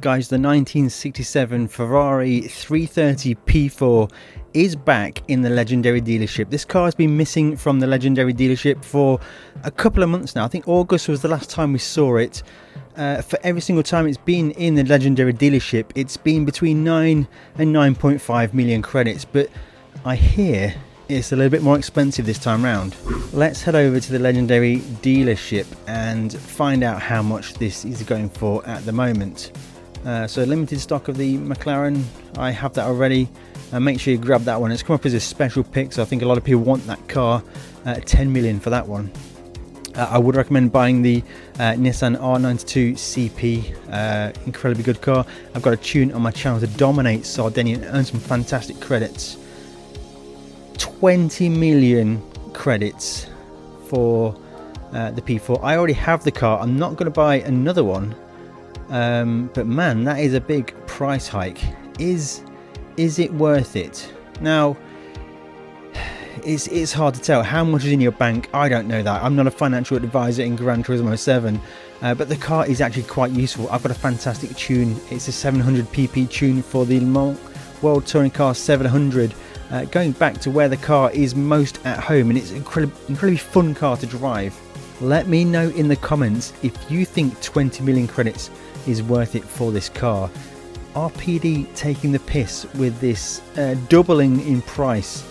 Guys, the 1967 Ferrari 330 P4 is back in the legendary dealership. This car has been missing from the legendary dealership for a couple of months now. I think August was the last time we saw it. For every single time it's been in the legendary dealership, it's been between 9 and 9.5 million credits, but I hear it's a little bit more expensive this time round. Let's head over to the legendary dealership and find out how much this is going for at the moment. So limited stock of the McLaren, I have that already. Make sure you grab that one. It's come up as a special pick, so I think a lot of people want that car. 10 million for that one. I would recommend buying the Nissan R92 CP, incredibly good car. I've got a tune on my channel to dominate Sardinia and earn some fantastic credits. 20 million credits for the P4. I already have the car. I'm not going to buy another one. But man, that is a big price hike. Is it worth it? Now, it's hard to tell. How much is in your bank? I don't know that. I'm not a financial advisor in Gran Turismo 7, but the car is actually quite useful. I've got a fantastic tune. It's a 700 pp tune for the LeMans World Touring Car 700. Going back to where the car is most at home, and it's an incredibly fun car to drive. Let me know in the comments if you think 20 million credits is worth it for this car. Are PD taking the piss with this doubling in price,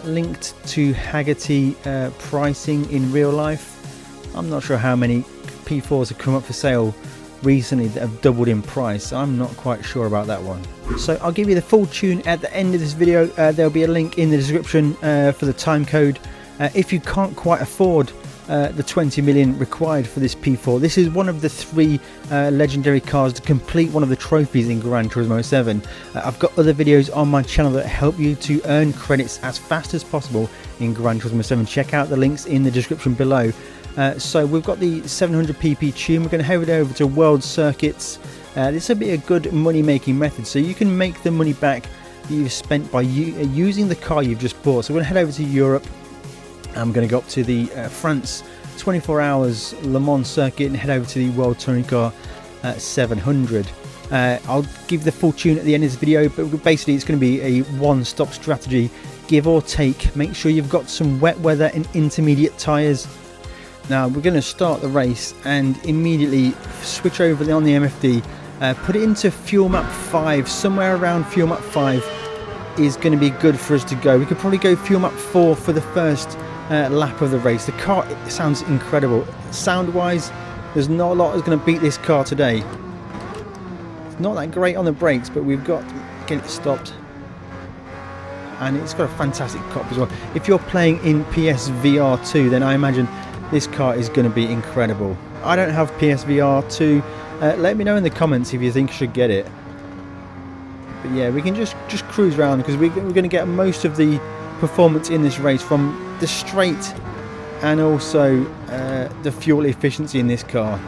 linked to Haggerty pricing in real life? I'm not sure how many P4s have come up for sale recently that have doubled in price. I'm not quite sure about that one. So I'll give you the full tune at the end of this video. There'll be a link in the description for the time code. If you can't quite afford the 20 million required for this P4, this is one of the 3 legendary cars to complete one of the trophies in Gran Turismo 7. I've got other videos on my channel that help you to earn credits as fast as possible in Gran Turismo 7. Check out the links in the description below. So we've got the 700 pp tune. We're going to head over to world circuits. This will be a good money making method, so you can make the money back that you've spent by using the car you've just bought. So we're going to head over to Europe. I'm going to go up to the France 24 hours Le Mans circuit and head over to the World Touring Car 700. I'll give the full tune at the end of this video, but basically it's going to be a one-stop strategy, give or take. Make sure you've got some wet weather and intermediate tyres. Now we're going to start the race and immediately switch over on the MFD, put it into fuel map 5, somewhere around fuel map 5 is going to be good for us to go. We could probably go fuel map 4 for the first lap of the race. The car sounds incredible. Sound wise, there's not a lot that's going to beat this car today. It's not that great on the brakes, but we've got to get it stopped. And it's got a fantastic cop as well. If you're playing in PSVR 2, then I imagine this car is going to be incredible. I don't have PSVR 2. Let me know in the comments if you think I should get it. But yeah, we can just cruise around because we're going to get most of the performance in this race from the straight and also the fuel efficiency in this car.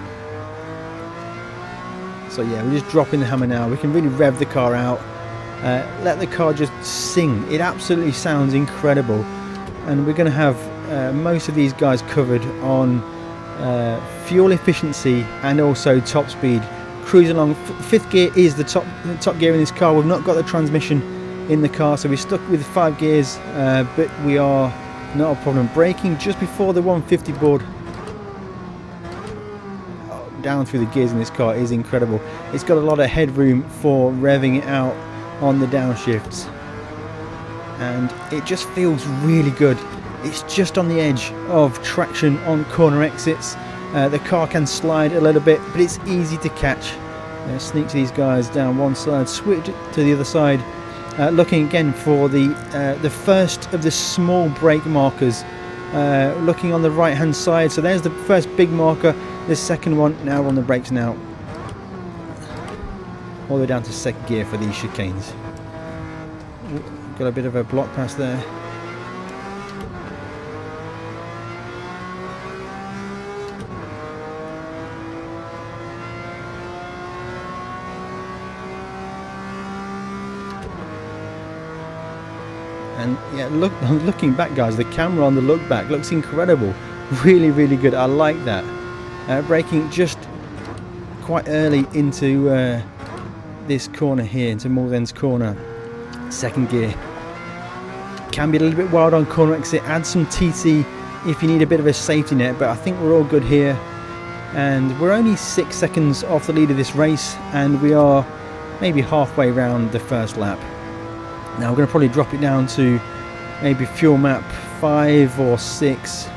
So yeah, we're just dropping the hammer now. We can really rev the car out, let the car just sing. It absolutely sounds incredible, and we're going to have most of these guys covered on fuel efficiency and also top speed. Cruising along. 5th gear is the top gear in this car. We've not got the transmission in the car, so we're stuck with 5 gears, but we are not a problem. Braking just before the 150 board. Down through the gears in this car is incredible. It's got a lot of headroom for revving it out on the downshifts, and it just feels really good. It's just on the edge of traction on corner exits. The car can slide a little bit, but it's easy to catch. Sneaks these guys down one side, switch to the other side. Looking again for the first of the small brake markers. Looking on the right hand side, so there's the first big marker. The second one, now we're on the brakes now. All the way down to 2nd gear for these chicanes. Got a bit of a block pass there. And yeah, looking back, guys, the camera on the look back looks incredible. Really, really good. I like that. Braking just quite early into this corner here into Malden's corner. Second gear. Can be a little bit wild on corner exit. Add some TT if you need a bit of a safety net, but I think we're all good here. And we're only 6 seconds off the lead of this race, and we are maybe halfway around the first lap. Now we're going to probably drop it down to maybe fuel map 5 or 6,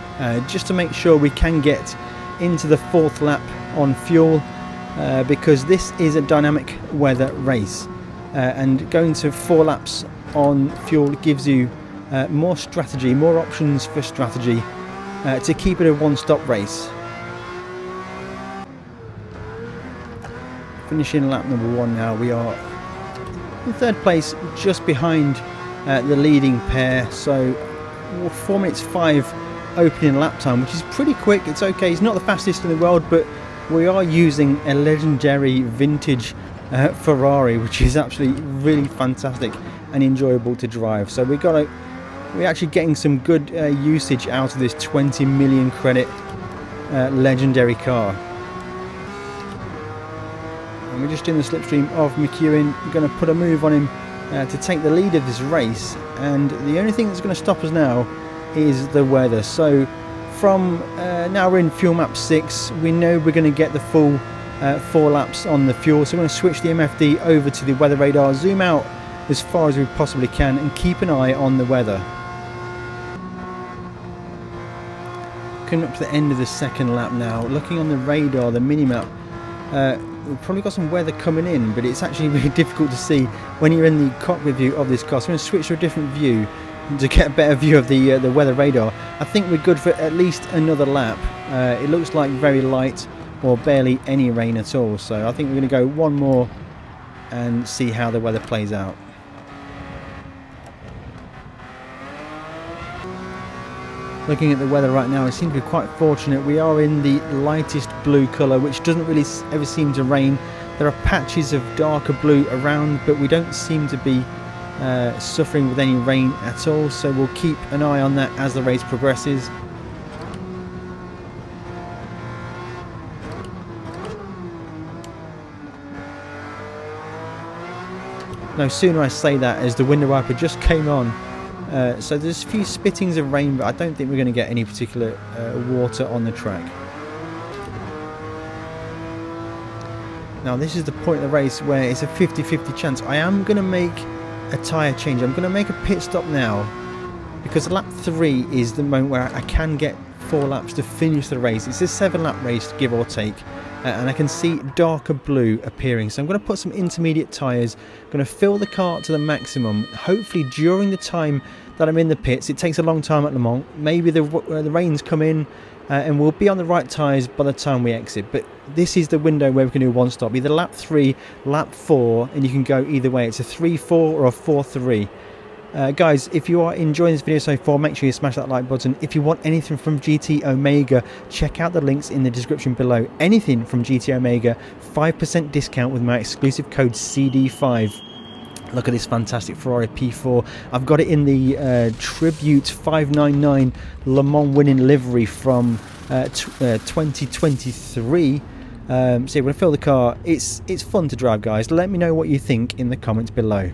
just to make sure we can get into the 4th lap on fuel, because this is a dynamic weather race, and going to 4 laps on fuel gives you more strategy, more options for strategy, to keep it a one-stop race. Finishing lap number 1 now. We are in 3rd place, just behind the leading pair, so 4 minutes 5 opening lap time, which is pretty quick. It's okay, it's not the fastest in the world, but we are using a legendary vintage Ferrari, which is actually really fantastic and enjoyable to drive. So we're actually getting some good usage out of this 20 million credit legendary car. And we're just in the slipstream of McEwen. We're going to put a move on him to take the lead of this race, and the only thing that's going to stop us now is the weather. So from now we're in fuel map 6, we know we're going to get the full 4 laps on the fuel, so we're going to switch the MFD over to the weather radar, zoom out as far as we possibly can, and keep an eye on the weather. Coming up to the end of the 2nd lap now, looking on the radar, the mini-map, we've probably got some weather coming in, but it's actually really difficult to see when you're in the cockpit view of this car. So I'm going to switch to a different view to get a better view of the weather radar. I think we're good for at least another lap. It looks like very light or barely any rain at all, so I think we're going to go one more and see how the weather plays out. Looking at the weather right now, it seems to be quite fortunate. We are in the lightest blue colour, which doesn't really ever seem to rain. There are patches of darker blue around, but we don't seem to be suffering with any rain at all, so we'll keep an eye on that as the race progresses. No sooner I say that as the window wiper just came on. So there's a few spittings of rain, but I don't think we're going to get any particular water on the track. Now this is the point of the race where it's a 50-50 chance. I am going to make a tyre change. I'm going to make a pit stop now, because lap 3 is the moment where I can get 4 laps to finish the race. It's a 7-lap race, give or take. And I can see darker blue appearing, so I'm going to put some intermediate tyres. I'm going to fill the car to the maximum, hopefully during the time that I'm in the pits. It takes a long time at Le Mans. Maybe the rains come in and we'll be on the right tyres by the time we exit, but this is the window where we can do one stop, either lap 3, lap 4, and you can go either way. It's a 3-4 or a 4-3. Guys, if you are enjoying this video so far, make sure you smash that like button. If you want anything from GT Omega, check out the links in the description below. Anything from GT Omega, 5% discount with my exclusive code CD5. Look at this fantastic Ferrari P4. I've got it in the Tribute 599 Le Mans winning livery from 2023. So yeah, we're going to fill the car. It's fun to drive, guys. Let me know what you think in the comments below.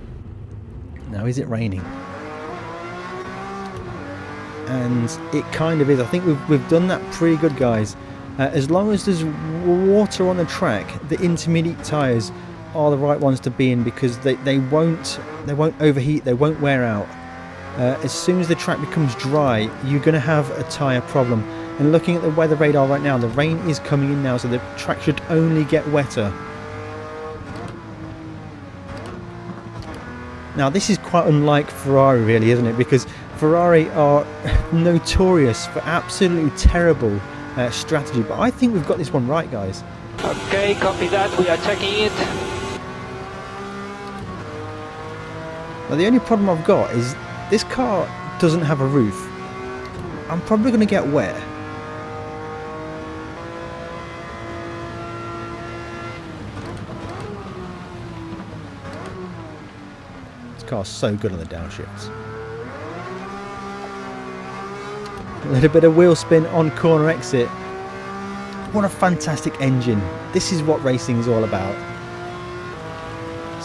Now, is it raining? And it kind of is. I think we've done that pretty good, guys. As long as there's water on the track, the intermediate tyres are the right ones to be in, because they won't overheat, they won't wear out. As soon as the track becomes dry, you're going to have a tyre problem. And looking at the weather radar right now, the rain is coming in now, so the track should only get wetter. Now this is quite unlike Ferrari, really, isn't it? Because Ferrari are notorious for absolutely terrible strategy, but I think we've got this one right, guys. Okay, copy that, we are checking it. Now the only problem I've got is this car doesn't have a roof. I'm probably going to get wet. Car's so good on the downshifts. A little bit of wheel spin on corner exit. What a fantastic engine. This is what racing is all about.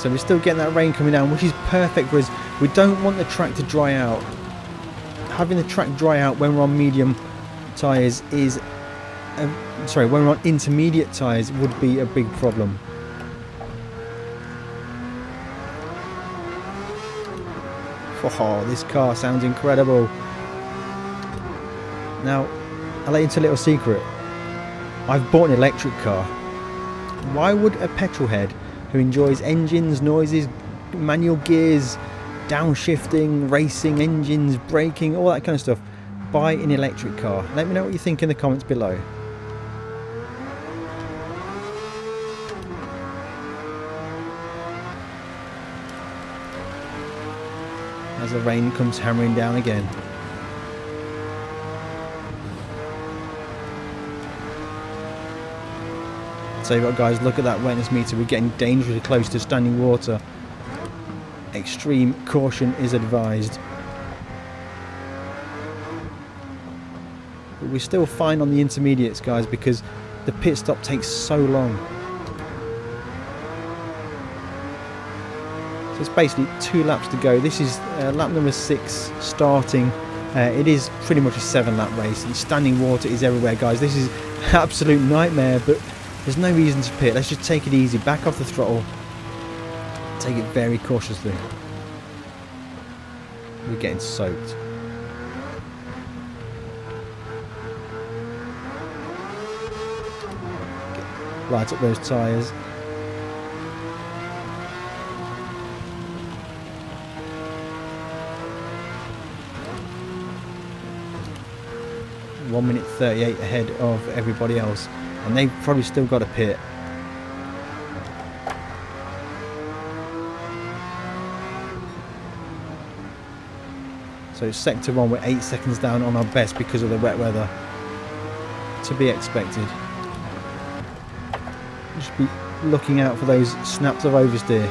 So we're still getting that rain coming down, which is perfect for us. We don't want the track to dry out. Having the track dry out when we're on medium tyres is... sorry, when we're on intermediate tyres would be a big problem. Oh, this car sounds incredible. Now, I'll let you into a little secret. I've bought an electric car. Why would a petrolhead who enjoys engines, noises, manual gears, downshifting, racing, engines, braking, all that kind of stuff, buy an electric car? Let me know what you think in the comments below. As the rain comes hammering down again. So you got, guys, look at that wetness meter. We're getting dangerously close to standing water. Extreme caution is advised. But we're still fine on the intermediates, guys, because the pit stop takes so long. So it's basically 2 laps to go. This is lap number 6 starting. It is pretty much a 7-lap race, and standing water is everywhere, guys. This is an absolute nightmare, but there's no reason to pit. Let's just take it easy, back off the throttle, take it very cautiously. We're getting soaked. Light up those tyres. One minute 38 ahead of everybody else. And they've probably still got a pit. So sector 1, we're 8 seconds down on our best because of the wet weather. To be expected. Just be looking out for those snaps of oversteer.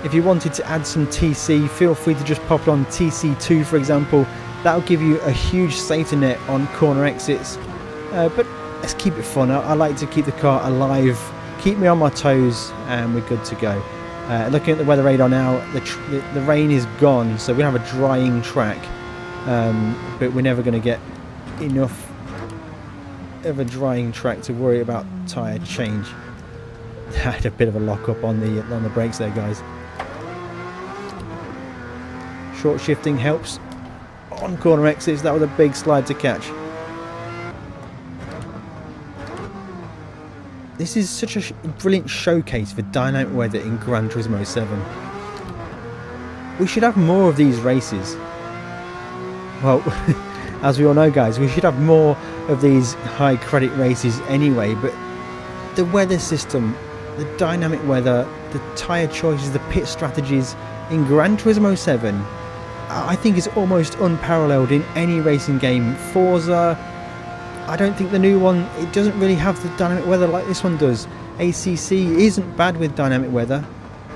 If you wanted to add some TC, feel free to just pop it on TC2, for example. That'll give you a huge safety net on corner exits. But let's keep it fun. I like to keep the car alive, keep me on my toes, and we're good to go. Looking at the weather radar now, the rain is gone, so we have a drying track, but we're never going to get enough of a drying track to worry about tyre change. I had a bit of a lock up on the brakes there, guys. Short shifting helps on corner exits. That was a big slide to catch. This is such a brilliant showcase for dynamic weather in Gran Turismo 7. We should have more of these races. Well, as we all know, guys, we should have more of these high credit races anyway, but the weather system, the dynamic weather, the tyre choices, the pit strategies in Gran Turismo 7, I think is almost unparalleled in any racing game. Forza, I don't think the new one, it doesn't really have the dynamic weather like this one does. ACC isn't bad with dynamic weather,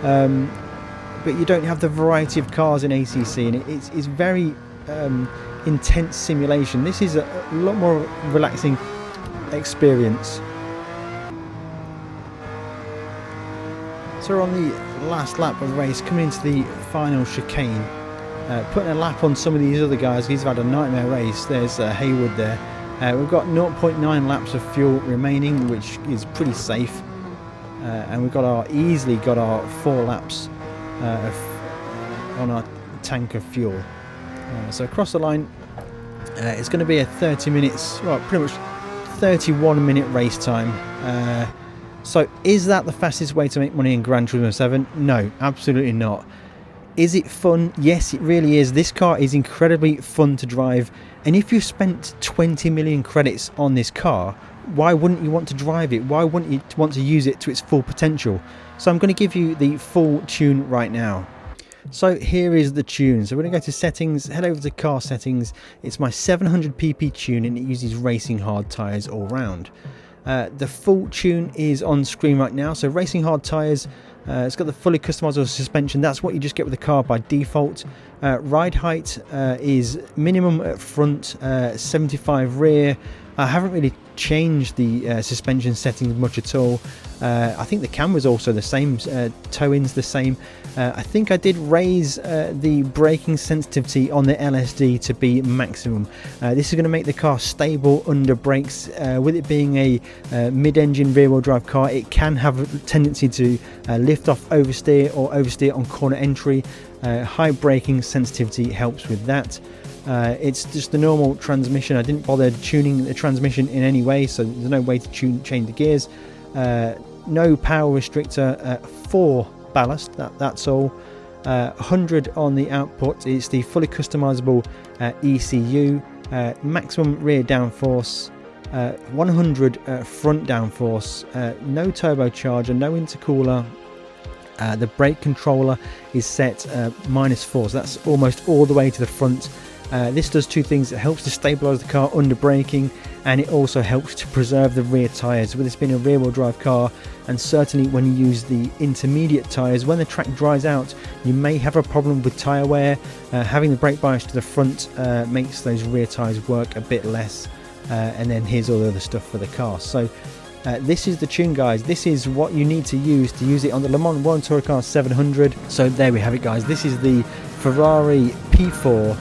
but you don't have the variety of cars in ACC, and it's very intense simulation. This is a lot more relaxing experience. So we're on the last lap of the race, coming into the final chicane, putting a lap on some of these other guys. These have had a nightmare race. There's Haywood there. We've got 0.9 laps of fuel remaining, which is pretty safe, and we've easily got our 4 laps on our tank of fuel. So across the line, it's going to be a 30 minutes, well, pretty much 31-minute race time. So is that the fastest way to make money in Gran Turismo 7? No, absolutely not. Is it fun? Yes, it really is. This car is incredibly fun to drive, and if you spent 20 million credits on this car, why wouldn't you want to drive it? Why wouldn't you want to use it to its full potential? So I'm going to give you the full tune right now. So here is the tune. So we're going to go to settings, head over to car settings. It's my 700 pp tune, and it uses racing hard tyres all round. The full tune is on screen right now. So racing hard tyres, it's got the fully customizable suspension. That's what you just get with the car by default. Ride height is minimum at front, 75 rear, I haven't really changed the suspension settings much at all. I think the camera's also the same, toe-in's the same. I think I did raise the braking sensitivity on the LSD to be maximum. This is going to make the car stable under brakes. With it being a mid-engine rear-wheel drive car, it can have a tendency to lift off oversteer or oversteer on corner entry. High braking sensitivity helps with that. It's just the normal transmission. I didn't bother tuning the transmission in any way, so there's no way to change the gears. No power restrictor, 4 ballast, that's all. 100 on the output. It's the fully customizable ECU. Maximum rear downforce, 100 front downforce. No turbocharger, no intercooler. The brake controller is set -4, so that's almost all the way to the front. This does two things. It helps to stabilise the car under braking, and it also helps to preserve the rear tyres. With this being a rear-wheel drive car, and certainly when you use the intermediate tyres, when the track dries out, you may have a problem with tyre wear. Having the brake bias to the front makes those rear tyres work a bit less. And then here's all the other stuff for the car. So this is the tune, guys. This is what you need to use it on the Le Mans World Touring Car 700. So there we have it, guys. This is the Ferrari P4.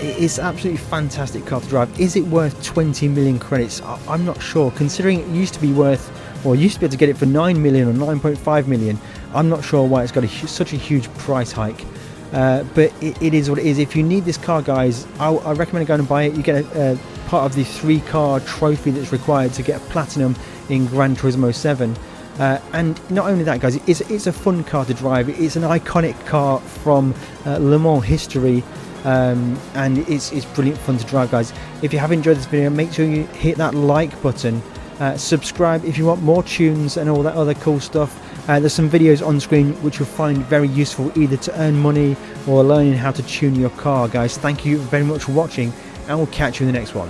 It's absolutely fantastic car to drive. Is it worth 20 million credits? I'm not sure, considering it used to be worth, or used to be able to get it for 9 million or 9.5 million. I'm not sure why it's got such a huge price hike. But it is what it is. If you need this car, guys, I recommend going and buy it. You get a part of the 3-car trophy that's required to get platinum in Gran Turismo 7. And not only that, guys, it's a fun car to drive. It's an iconic car from Le Mans history. And it's brilliant fun to drive, guys. If you have enjoyed this video, make sure you hit that like button. Subscribe if you want more tunes and all that other cool stuff. There's some videos on screen which you'll find very useful, either to earn money or learning how to tune your car, guys. Thank you very much for watching, and we'll catch you in the next one.